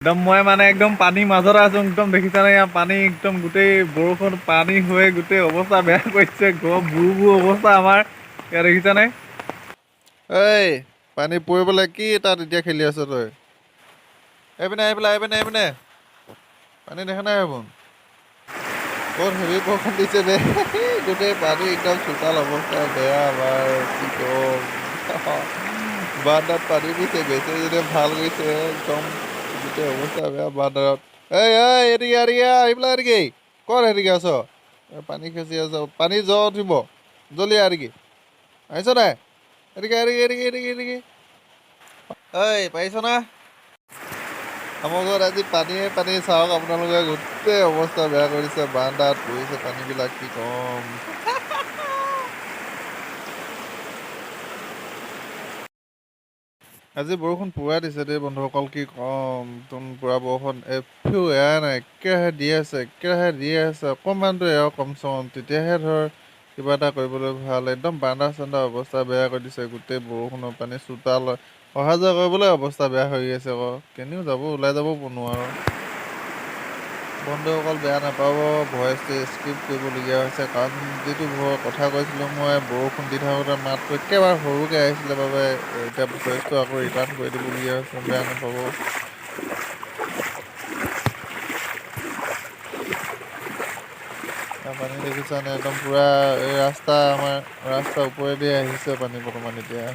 একদম মই মানে একদম পানীৰ মাজত আছো একদম দেখিছানে ইয়াৰ পানী একদম গোটেই বৰষুণ পানী হৈ গোটেই অৱস্থা বেয়া কৰিছে ঘৰ বুৰ অৱস্থা আমাৰ ইয়াত দেখিছানে এই পানী পৰিবলৈ কি তাত এতিয়া খেলি আছ তই এইপিনে পানী দেখা নাই হবন বৰ হেভি বৰষুণ দিছে বে গোটেই পানী একদম চোতাল অৱস্থা বেয়া আমাৰ কি কম বান্দাত পানী দিছে বেছি যদি ভাল গৈছে একদম গোটেই অৱস্থা বেয়া বান্দাৰত এদিকে এইবিলাক এদিকে ক'ত এদিকে আছ পানী খেচি আছ পানী জ্বৰ উঠিব জলদি এদিকে আহিছ নাই এদিকে পাৰিছ না আমাৰ ঘৰত আজি পানী চাওক আপোনালোকে গোটেই অৱস্থা বেয়া কৰিছে বান্দাত পৰিছে পানীবিলাক কি কম আজি বৰষুণ পুৰা দিছে দেই বন্ধুসকল কি কম একদম পুৰা বৰষুণ এৰা নাই একেৰাহে দিয়ে আছে অকণমানটো এৰা কম চম তেতিয়াহে ধৰ কিবা এটা কৰিবলৈ ভাল একদম বান্দা চান্দা অৱস্থা বেয়া কৰি দিছে গোটেই বৰষুণৰ পানী চোতাল অহা যোৱা কৰিবলৈ অৱস্থা বেয়া হৈ আছে আকৌ কেনিও যাব ওলাই যাব নোৱাৰো বন্ধুসকল বেয়া নাপাব ভইচটো স্কিপ কৰিবলগীয়া হৈছে কাৰণ যিটো কথা কৈছিলোঁ মই বৰষুণ দি থাকোঁতে মাতটো একেবাৰে সৰুকৈ আহিছিলে বাবে এতিয়া ভইচটো আকৌ ৰিটাৰ্ণ কৰি দিবলগীয়া হৈছে বেয়া নাপাব পানী দেখিছানে একদম পুৰা এই আমাৰ ৰাস্তাৰ ওপৰেদি আহিছে পানী বৰ্তমান এতিয়া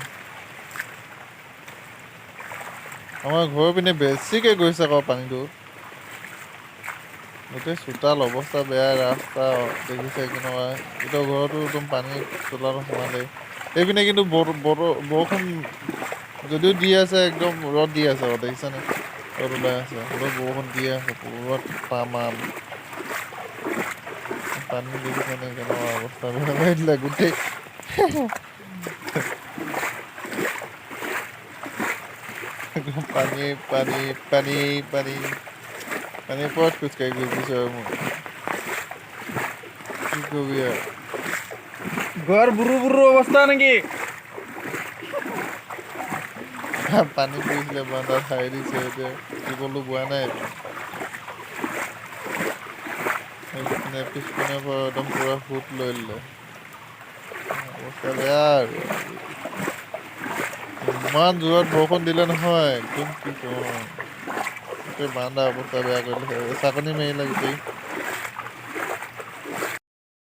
আমাৰ ঘৰৰ পিনে বেছিকৈ গৈছে আকৌ পানীটো গোটেই চোতাল অৱস্থা বেয়া ৰাস্তা দেখিছে কেনেকুৱা গোটেই ঘৰতো একদম পানী চোতালত সোমালেই এইপিনে কিন্তু বৰষুণ যদিও দি আছে একদম ৰ'দ দি আছে আকৌ দেখিছানে ৰ'দ ওলাই আছে হ'লেও বৰষুণ দি আছে পুৰা তামাম পানী দেখিছানে কেনেকুৱা অৱস্থা বেয়া কৰি দিলে গোটেই পানী পানী পানী পানী পানীৰ ওপৰত খোজকাঢ়ি গৈ ফুৰিছোঁ আৰু মই কি কবি আৰু ঘৰ বুৰু অৱস্থা নেকি পানী পৰিছিলে বান্দাত সাৰি দিছে এতিয়া টিপলো পোৱা নাই এইপিনে সেইপিনে পিছপিনৰ পৰা একদম পুৰা সুত লৈ ল'লে অৱস্থা বেয়া আৰু আজি ইমান জোৰত বৰষুণ দিলে নহয় একদম কি কম গোটেই বান্দা অৱস্থা বেয়া কৰি দিলে চাকনি মাৰিলে গোটেই